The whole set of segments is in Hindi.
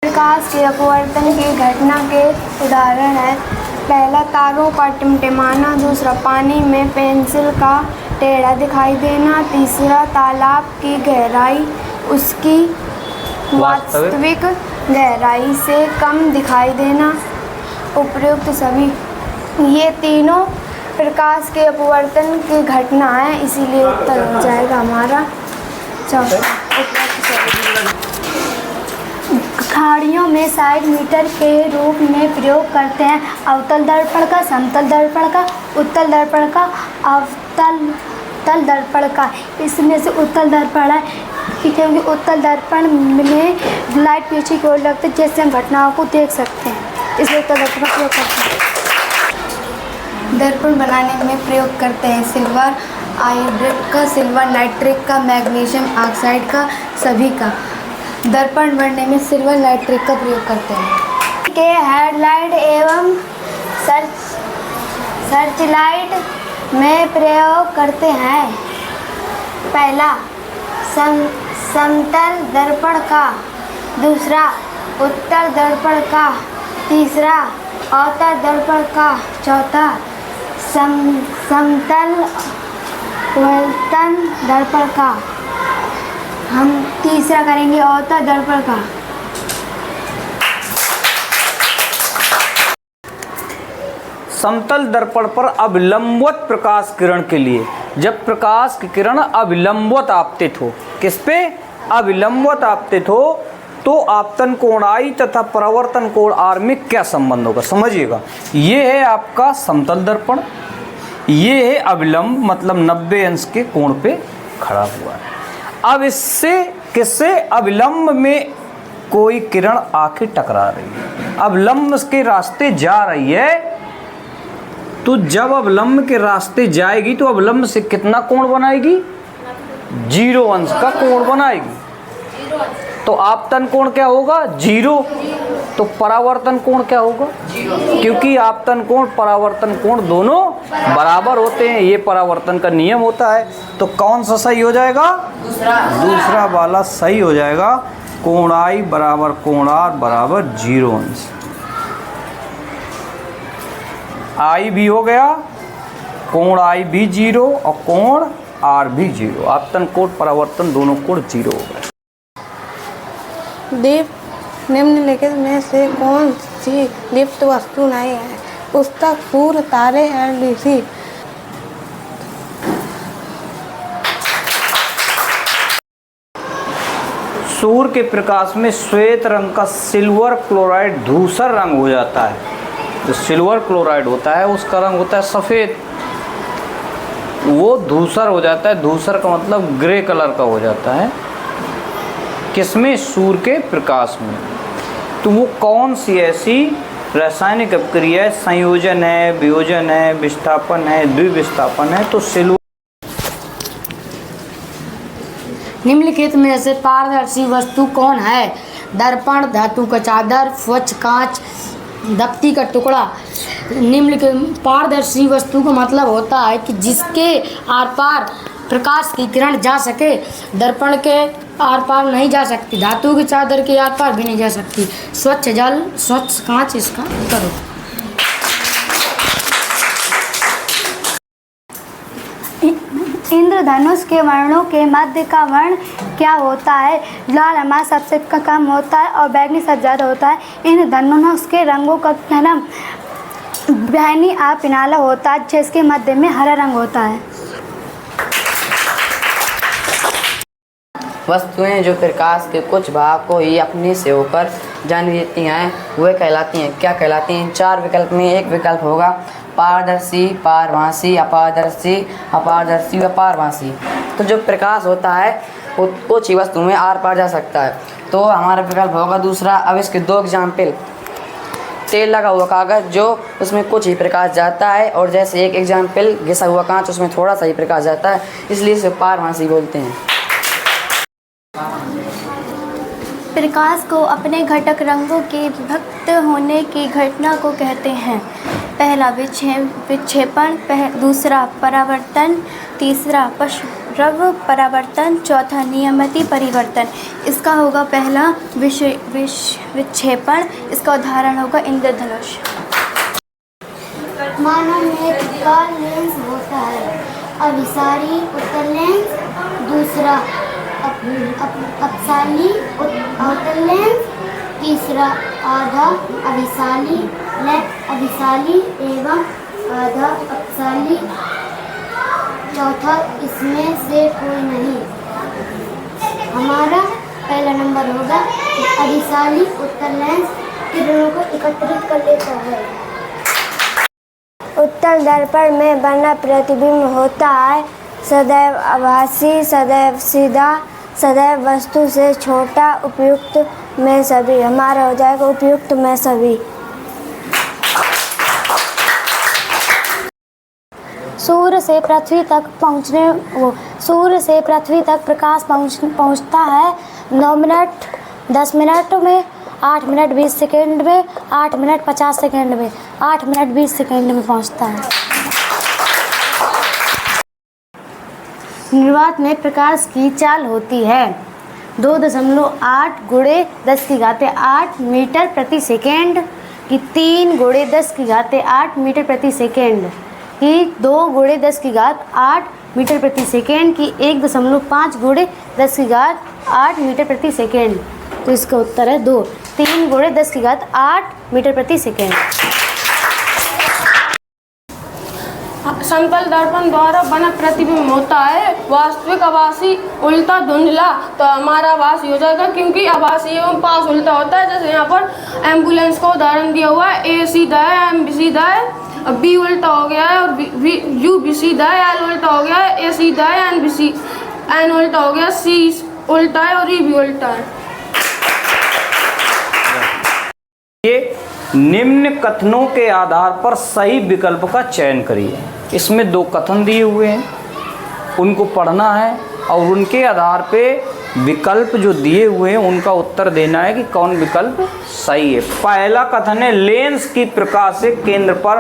प्रकाश के अपवर्तन की घटना के उदाहरण है। पहला, तारों का टिमटिमाना। दूसरा, पानी में पेंसिल का टेढ़ा दिखाई देना। तीसरा, तालाब की गहराई उसकी वास्तविक गहराई से कम दिखाई देना। उपयुक्त सभी ये तीनों प्रकाश के अपवर्तन की घटना है, इसीलिए उत्तर हो जाएगा हमारा खाड़ियों में 60 मीटर के रूप में प्रयोग करते हैं। अवतल दर्पण का, समतल दर्पण का, उत्तल दर्पण का, अवतल दर्पण का। इसमें से उत्तल दर्पण है क्योंकि उत्तल दर्पण में लाइट पीछे की ओर लगती है, जिससे हम घटनाओं को देख सकते हैं, इसलिए उत्तल दर्पण का प्रयोग करते हैं। दर्पण बनाने में प्रयोग करते हैं सिल्वर आयोडाइड का, सिल्वर नाइट्रेट का, मैग्नीशियम ऑक्साइड का, सभी का। दर्पण बनने में सिल्वर नाइट्रेट का प्रयोग करते हैं। के हेडलाइट एवं सर्चलाइट में प्रयोग करते हैं। पहला, समतल दर्पण का। दूसरा, उत्तल दर्पण का। तीसरा, अवतल दर्पण का। चौथा, समतल दर्पण का। हम तीसरा करेंगे, अवतल दर्पण का। समतल दर्पण पर अभिलंबवत प्रकाश किरण के लिए जब प्रकाश की किरण अभिलंबवत आपतित हो, किस पे अभिलंबवत आपतित हो, तो आपतन कोण आई तथा परावर्तन कोण आर में क्या संबंध होगा, समझिएगा। ये है आपका समतल दर्पण, ये है अभिलंब, मतलब 90 अंश के कोण पे खड़ा हुआ है। अब इससे किससे, अभिलंब में कोई किरण आके टकरा रही है, अभिलंब के रास्ते जा रही है, तो जब अभिलंब के रास्ते जाएगी तो अभिलंब से कितना कोण बनाएगी, 0 अंश का कोण बनाएगी। तो आपतन कोण क्या होगा, 0। तो परावर्तन कोण क्या होगा, क्योंकि आपतन कोण परावर्तन कोण दोनों बराबर होते हैं, ये परावर्तन का नियम होता है। तो कौन सा सही हो जाएगा, दूसरा वाला सही हो जाएगा। कोण आई बराबर कोण आर बराबर 0 अंश। आई भी हो गया, कोण आई भी 0 और कोण आर भी 0। आपतन कोण परावर्तन दोनों कोण 0 हो गए। दीप निम्नलिखित में से कौन सी लिप्त वस्तु नहीं है। पुस्तक, सूर्य, तारे, एलईडी। सूर्य के प्रकाश में श्वेत रंग का सिल्वर क्लोराइड धूसर रंग हो जाता है। जो सिल्वर क्लोराइड होता है उसका रंग होता है सफ़ेद, वो धूसर हो जाता है। धूसर का मतलब ग्रे कलर का हो जाता है, किसमें, सूर्य के प्रकाश में। तो वो कौन सी ऐसी रासायनिक अपक्रिया है, संयोजन है, वियोजन है, विस्थापन है, द्विविस्थापन है, तो सिल्वर। निम्नलिखित में से पारदर्शी वस्तु कौन है। दर्पण, धातु का चादर, स्वच्छ कांच, दफ्ती का टुकड़ा। निम्नलिखित पारदर्शी वस्तु का मतलब होता है कि जिसके आर पार प्रकाश की किरण जा सके। दर्पण के आर पार नहीं जा सकती, धातु की चादर के आर पार भी नहीं जा सकती। स्वच्छ जल, स्वच्छ कांच इसका करो। इंद्रधनुष के वर्णों के मध्य का वर्ण क्या होता है। लाल हमारा सबसे कम होता है और बैगनी सबसे ज़्यादा होता है। इंद्रधनुष के रंगों का नाम बैंगनी और पिनाला होता है, जिसके मध्य में हरा रंग होता है। वस्तुएं जो प्रकाश के कुछ भाग को ही अपने से होकर जान लेती हैं, वे कहलाती हैं, क्या कहलाती हैं। 4 विकल्प में एक विकल्प होगा पारदर्शी, पारभासी, अपारदर्शी, अपारदर्शी व पारभासी। तो जो प्रकाश होता है वो कुछ ही वस्तु में आर पार जा सकता है, तो हमारा विकल्प होगा दूसरा। अब इसके 2 एग्जाम्पल, तेल लगा हुआ कागज़ जो उसमें कुछ ही प्रकाश जाता है, और जैसे एक एग्जाम्पल घिसा हुआ कांच, उसमें थोड़ा सा ही प्रकाश जाता है, इसलिए इसे पारभासी बोलते हैं। प्रकाश को अपने घटक रंगों के विभक्त होने की घटना को कहते हैं। पहला विक्षेपण, दूसरा परावर्तन, तीसरा द्रव परावर्तन, चौथा नियमित परिवर्तन। इसका होगा पहला विक्षेपण, इसका उदाहरण होगा इंद्रधनुष। मानव नेत्र का लेंस होता है अभिसारी उत्तल लेंस, दूसरा अपसारी अवतल लेंस, तीसरा आधा अभिसारी एवं आधा अपसारी, चौथा इसमें से कोई नहीं। हमारा पहला नंबर होगा अभिसारी उत्तल लेंस किरणों को एकत्रित कर लेता है। उत्तल दर्पण में बना प्रतिबिंब होता है सदैव आभासी, सदैव सीधा, सदैव वस्तु से छोटा, उपयुक्त में सभी। हमारा हो जाएगा उपयुक्त में सभी। सूर्य से पृथ्वी तक प्रकाश पहुंचता है 9 मिनट 10 मिनट में, 8 मिनट 20 सेकेंड में, 8 मिनट 50 सेकेंड में, 8 मिनट 20 सेकेंड में पहुंचता है। निर्वात में प्रकाश की चाल होती है 2.8 × 10⁸ मीटर प्रति सेकेंड की, 3 × 10⁸ मीटर प्रति सेकेंड की, 2 × 10⁸ मीटर प्रति सेकेंड की, 1.5 × 10⁸ मीटर प्रति सेकेंड। तो इसका उत्तर है 2। 3 × 10⁸ मीटर प्रति सेकेंड। समतल दर्पण द्वारा बना प्रतिबिंब होता है वास्तविक, आभासी, उल्टा, धुंधला। तो हमारा आभासी हो जाएगा, क्योंकि आभासी एवं पास उल्टा होता है। जैसे यहाँ पर एम्बुलेंस का उदाहरण दिया हुआ है, ए सीधा है, एम भी सीधा है, बी उल्टा हो गया है, और यू भी सीधा है, एल उल्टा हो गया है, ए सीधा है, एन उल्टा हो गया, सी उल्टा है और ई भी उल्टा है। ये निम्न कथनों के आधार पर सही विकल्प का चयन करिए। इसमें 2 कथन दिए हुए हैं, उनको पढ़ना है और उनके आधार पे विकल्प जो दिए हुए हैं उनका उत्तर देना है कि कौन विकल्प सही है। पहला कथन है लेंस की प्रकाशिक केंद्र पर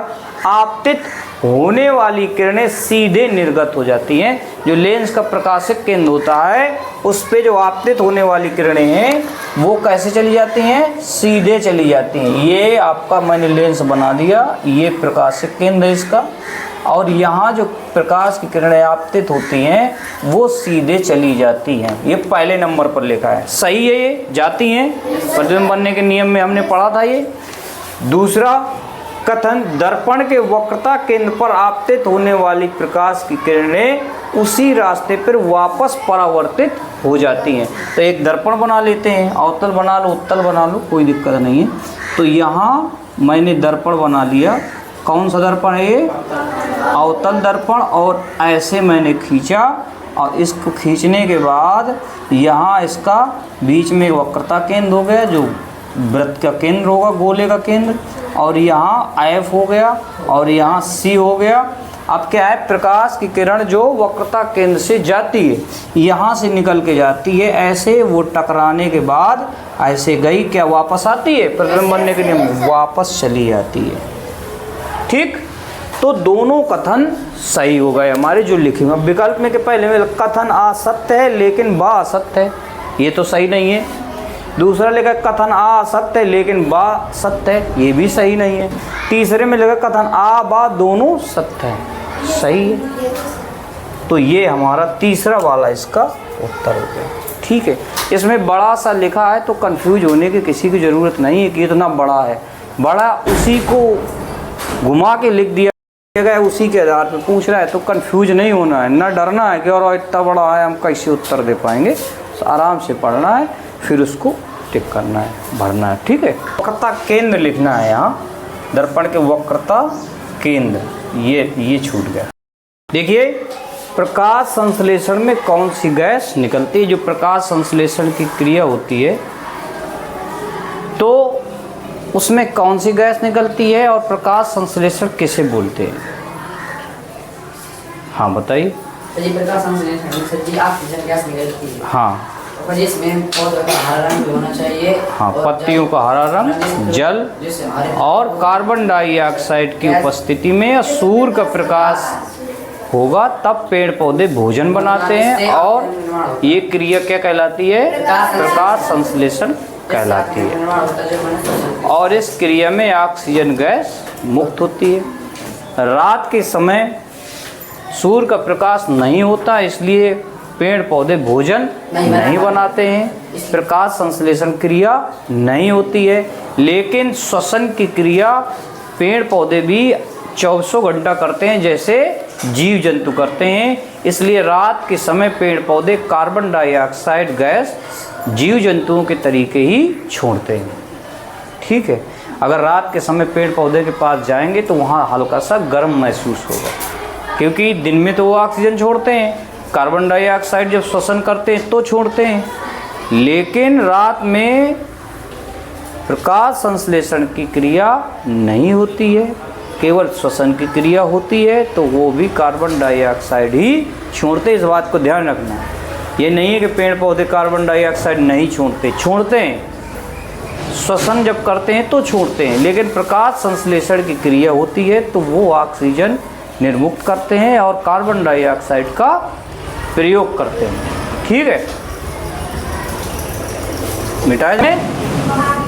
आपतित होने वाली किरणें सीधे निर्गत हो जाती हैं। जो लेंस का प्रकाशिक केंद्र होता है उस पे जो आपतित होने वाली किरणें हैं वो कैसे चली जाती हैं? सीधे चली जाती हैं। ये आपका मैंने लेंस बना दिया, ये प्रकाशिक केंद्र है इसका, और यहाँ जो प्रकाश की किरणें आपतित होती हैं वो सीधे चली जाती हैं। ये पहले नंबर पर लिखा है, सही है, ये जाती हैं, प्रतिबिंब बनने के नियम में हमने पढ़ा था ये। दूसरा कथन, दर्पण के वक्रता केंद्र पर आपतित होने वाली प्रकाश की किरणें उसी रास्ते पर वापस परावर्तित हो जाती हैं। तो एक दर्पण बना लेते हैं, अवतल बना लो, उत्तल बना लो, कोई दिक्कत नहीं है। तो यहाँ मैंने दर्पण बना लिया। कौन सा दर्पण है ये? अवतल दर्पण। और ऐसे मैंने खींचा, और इसको खींचने के बाद यहाँ इसका बीच में वक्रता केंद्र हो गया, जो वृत्त का केंद्र होगा, गोले का केंद्र, और यहाँ F हो गया और यहाँ C हो गया। अब क्या है, प्रकाश की किरण जो वक्रता केंद्र से जाती है, यहाँ से निकल के जाती है ऐसे, वो टकराने के बाद ऐसे गई, क्या वापस आती है? प्रतिबिंब बनने के लिए वापस चली जाती है। ठीक, तो दोनों कथन सही हो गए हमारे जो लिखे हुए। विकल्प में के पहले में कथन आ सत्य है लेकिन बा असत्य है, ये तो सही नहीं है। दूसरा लिखा कथन आ सत्य है लेकिन बा सत्य है, ये भी सही नहीं है। तीसरे में लिखा कथन आ बा दोनों सत्य है, सही है। तो ये हमारा तीसरा वाला इसका उत्तर हो गया। ठीक है, इसमें बड़ा सा लिखा है तो कंफ्यूज होने की किसी की ज़रूरत नहीं है कि इतना बड़ा है। बड़ा उसी को घुमा के लिख दिया गया, उसी के आधार पर पूछ रहा है, तो कंफ्यूज नहीं होना है, ना डरना है कि और इतना बड़ा है हम कैसे उत्तर दे पाएंगे। तो आराम से पढ़ना है, फिर उसको टिक करना है, भरना है। ठीक है, वक्रता केंद्र लिखना है यहाँ, दर्पण के वक्रता केंद्र, ये छूट गया। देखिए, प्रकाश संश्लेषण में कौन सी गैस निकलती है? जो प्रकाश संश्लेषण की क्रिया होती है तो उसमें कौन सी गैस निकलती है और प्रकाश संश्लेषण किसे बोलते हैं? हाँ बताइए। प्रकाश संश्लेषण से जी ऑक्सीजन गैस निकलती है। हाँ, और इसमें पौधों का हरा रंग होना चाहिए। हाँ, पत्तियों का हरा रंग, जल और कार्बन डाइऑक्साइड की उपस्थिति में सूर्य का प्रकाश होगा तब पेड़ पौधे भोजन बनाते हैं, और ये क्रिया क्या कहलाती है? प्रकाश संश्लेषण कहलाती है। और इस क्रिया में ऑक्सीजन गैस मुक्त होती है। रात के समय सूर्य का प्रकाश नहीं होता, इसलिए पेड़ पौधे भोजन नहीं बनाते हैं, प्रकाश संश्लेषण क्रिया नहीं होती है। लेकिन श्वसन की क्रिया पेड़ पौधे भी 24 घंटा करते हैं, जैसे जीव जंतु करते हैं। इसलिए रात के समय पेड़ पौधे कार्बन डाइऑक्साइड गैस जीव जंतुओं के तरीके ही छोड़ते हैं। ठीक है, अगर रात के समय पेड़ पौधे के पास जाएंगे तो वहाँ हल्का सा गर्म महसूस होगा, क्योंकि दिन में तो वो ऑक्सीजन छोड़ते हैं, कार्बन डाइऑक्साइड जब श्वसन करते हैं तो छोड़ते हैं। लेकिन रात में प्रकाश संश्लेषण की क्रिया नहीं होती है, केवल श्वसन की क्रिया होती है, तो वो भी कार्बन डाइऑक्साइड ही छोड़ते। इस बात को ध्यान रखना। ये नहीं है कि पेड़ पौधे कार्बन डाइऑक्साइड नहीं छोड़ते हैं, श्वसन जब करते हैं तो छोड़ते हैं, लेकिन प्रकाश संश्लेषण की क्रिया होती है तो वो ऑक्सीजन निर्मुक्त करते हैं और कार्बन डाइऑक्साइड का प्रयोग करते हैं। ठीक है, मिटाए में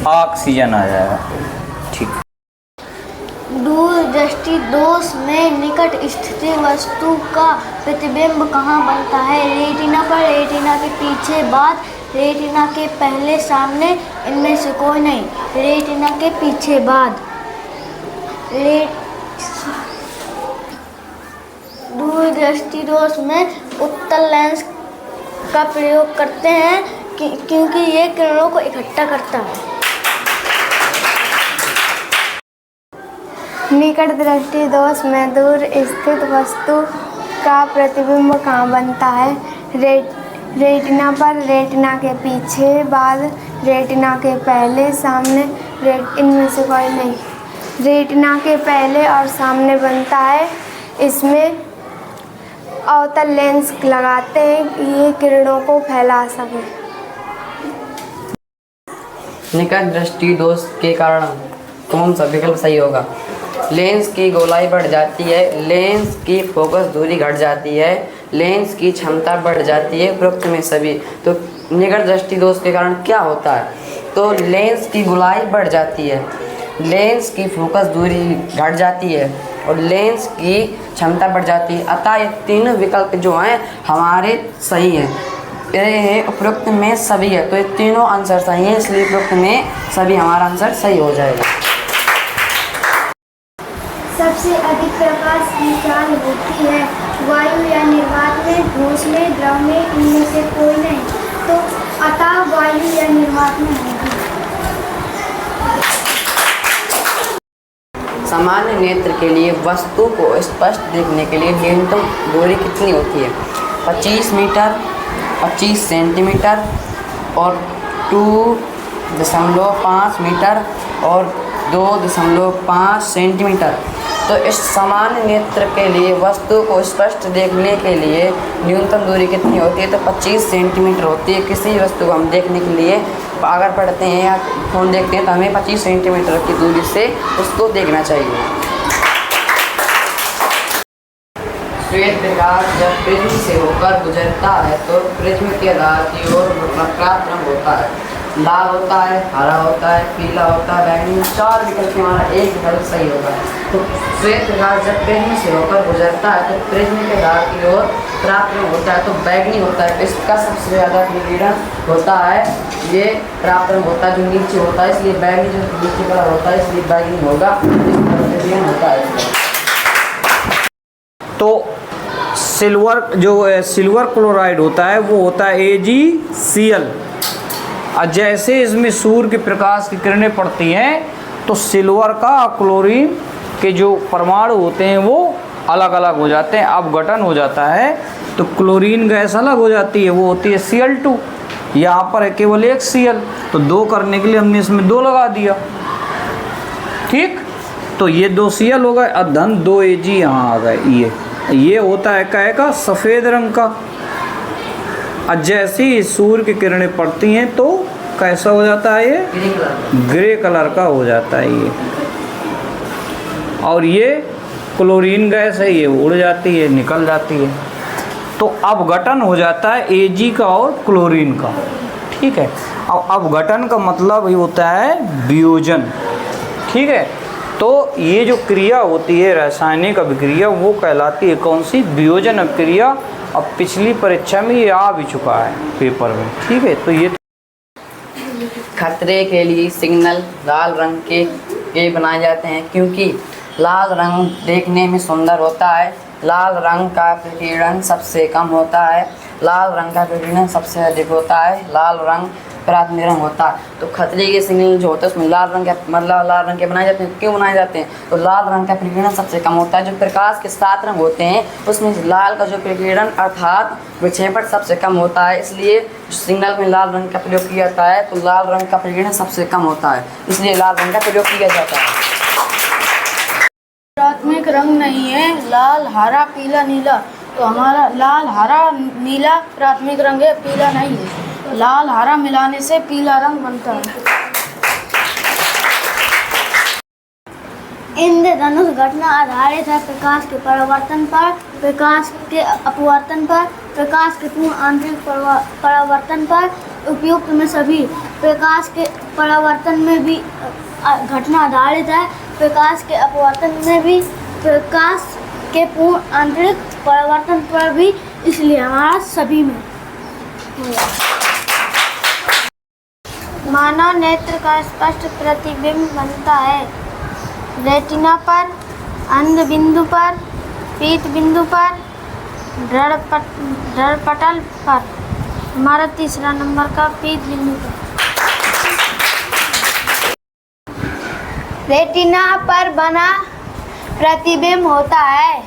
ऑक्सीजन आ जाएगा। ठीक। दूरदृष्टि दोष में निकट स्थित वस्तु का प्रतिबिंब कहाँ बनता है? रेटिना पर, रेटिना के पीछे, बाद, रेटिना के पहले, सामने, इनमें से कोई नहीं। रेटिना के पीछे, बाद। दूरदृष्टि दोष में उत्तल लेंस का प्रयोग करते हैं क्योंकि ये किरणों को इकट्ठा करता है। निकट दृष्टि दोष में दूर स्थित वस्तु का प्रतिबिंब कहाँ बनता है? रेटिना पर, रेटिना के पीछे, बाद, रेटिना के पहले, सामने, इनमें से कोई नहीं। रेटिना के पहले और सामने बनता है। इसमें अवतल लेंस लगाते हैं, ये किरणों को फैला सके। निकट दृष्टि दोष के कारण कौन सा विकल्प सही होगा? लेंस की गोलाई बढ़ जाती है, लेंस की फोकस दूरी घट जाती है, लेंस की क्षमता बढ़ जाती है, उपरोक्त में सभी। तो निकट दृष्टि दोष के कारण क्या होता है? तो लेंस की गोलाई बढ़ जाती है, लेंस की फोकस दूरी घट जाती है और लेंस की क्षमता बढ़ जाती है। अतः ये तीनों विकल्प जो हैं हमारे सही हैं। ये उपरोक्त में सभी है, तो ये तीनों आंसर सही है, इसलिए उपरोक्त में सभी हमारा आंसर सही हो जाएगा। सबसे अधिक प्रकाश की चाल होती है वायु या निर्वात में, ठोस में, द्रव में, इनमें से कोई नहीं। तो अतः वायु या निर्वात में होगी। सामान्य नेत्र के लिए वस्तु को स्पष्ट देखने के लिए न्यूनतम दूरी कितनी होती है? 25 मीटर, 25 सेंटीमीटर और 2.5 मीटर और 2.5 सेंटीमीटर। तो इस सामान्य नेत्र के लिए वस्तु को स्पष्ट देखने के लिए न्यूनतम दूरी कितनी होती है? तो 25 सेंटीमीटर होती है। किसी वस्तु को हम देखने के लिए अगर पढ़ते हैं या फ़ोन देखते हैं तो हमें 25 सेंटीमीटर की दूरी से उसको देखना चाहिए। श्वेत प्रकाश जब प्रिज्म से होकर गुजरता है तो प्रिज्म के आधार की ओर वक्राकार रंग होता है। लाल होता है, हरा होता है, पीला होता है, बैंगनी। 4 विकल्प में हमारा एक विकल्प सही होगा। तो श्वेत प्रकाश जब प्रिज्म से होकर गुजरता है तो प्रिज्म के आधार की ओर प्राप्त रंग होता है, तो बैंगनी होता है। इसका सबसे ज़्यादा विकिरण होता है, ये प्राप्त रंग होता है जो नीचे होता है, इसलिए बैंगनी जो नीचे कलर होता है इसलिए बैंगनी होगा, विकिरण होता है। तो सिल्वर क्लोराइड होता है वो होता है AgCl। और जैसे इसमें सूर्य के प्रकाश की किरणें पड़ती हैं तो सिल्वर का क्लोरीन के जो परमाणु होते हैं वो अलग अलग हो जाते हैं, अपघटन हो जाता है, तो क्लोरीन गैस अलग हो जाती है, वो होती है Cl2। यहाँ पर है केवल एक Cl, तो 2 करने के लिए हमने इसमें 2 लगा दिया। ठीक, तो ये 2 Cl हो गए, और धन 2 Ag यहाँ आ गए। ये होता है क्या का? सफ़ेद रंग का। और जैसे ही सूर्य की किरणें पड़ती हैं तो कैसा हो जाता है? ये ग्रे कलर का हो जाता है ये। और ये क्लोरीन गैस है, ये उड़ जाती है, निकल जाती है। तो अपघटन हो जाता है Ag का और क्लोरीन का, ठीक है। अब अपघटन का मतलब ये होता है वियोजन, ठीक है। तो ये जो क्रिया होती है रासायनिक अभिक्रिया, वो कहलाती है कौन सी? वियोजन अभिक्रिया। अब पिछली परीक्षा में ये आ भी चुका है पेपर में, ठीक है। तो ये खतरे के लिए सिग्नल लाल रंग के बनाए जाते हैं, क्योंकि लाल रंग देखने में सुंदर होता है। लाल रंग का विकिरण सबसे कम होता है, लाल रंग का विकिरण सबसे अधिक होता है, लाल रंग प्राथमिक रंग होता है। तो खतरे के सिग्नल जो होते हैं उसमें लाल रंग के मतलब लाल रंग के बनाए जाते हैं। क्यों बनाए जाते हैं? तो लाल रंग का विकिरण सबसे कम होता है। जो प्रकाश के 7 रंग होते हैं उसमें लाल का जो विकिरण अर्थात विक्षेपण सबसे कम होता है, इसलिए सिग्नल में लाल रंग का प्रयोग किया जाता है। तो लाल रंग का विकिरण सबसे कम होता है, इसलिए लाल रंग का प्रयोग किया जाता है। प्राथमिक रंग नहीं है लाल, हरा, पीला, नीला। तो हमारा लाल, हरा, नीला प्राथमिक रंग है, पीला नहीं है। लाल हरा मिलाने से पीला रंग बनता है। इंद्रधनुष घटना आधारित है प्रकाश के परावर्तन पर, प्रकाश के अपवर्तन पर, प्रकाश के पूर्ण आंतरिक परावर्तन पर। उपयुक्त में सभी प्रकाश के परावर्तन में भी घटना आधारित है, प्रकाश के अपवर्तन में भी, प्रकाश के पूर्ण आंतरिक परावर्तन पर भी, इसलिए हमारा सभी में। मानव नेत्र का स्पष्ट प्रतिबिंब बनता है रेटिना पर, अंध बिंदु पर, पीत बिंदु पर, दर्पटल पर। हमारा तीसरा नंबर का पीत बिंदु पर। रेटिना पर बना प्रतिबिंब होता है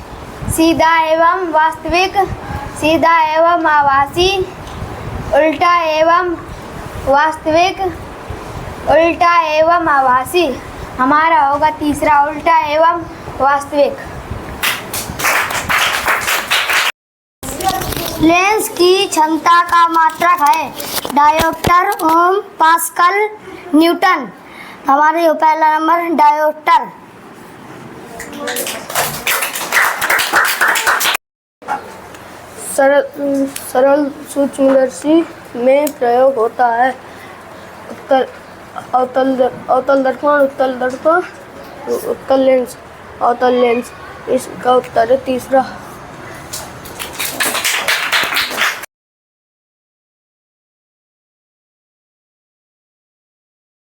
सीधा एवं वास्तविक, सीधा एवं आभासी, उल्टा एवं वास्तविक, उल्टा एवं आभासी। हमारा होगा तीसरा उल्टा एवं वास्तविक। लेंस की क्षमता का मात्रक है डायोप्टर, ओम, पास्कल, न्यूटन। हमारे यो पहला नंबर डायोप्टर। सरल सूक्ष्मदर्शी में प्रयोग होता है अवतल दर्पण, उत्तल लेंस, अवतल लेंस। इसका उत्तर है तीसरा।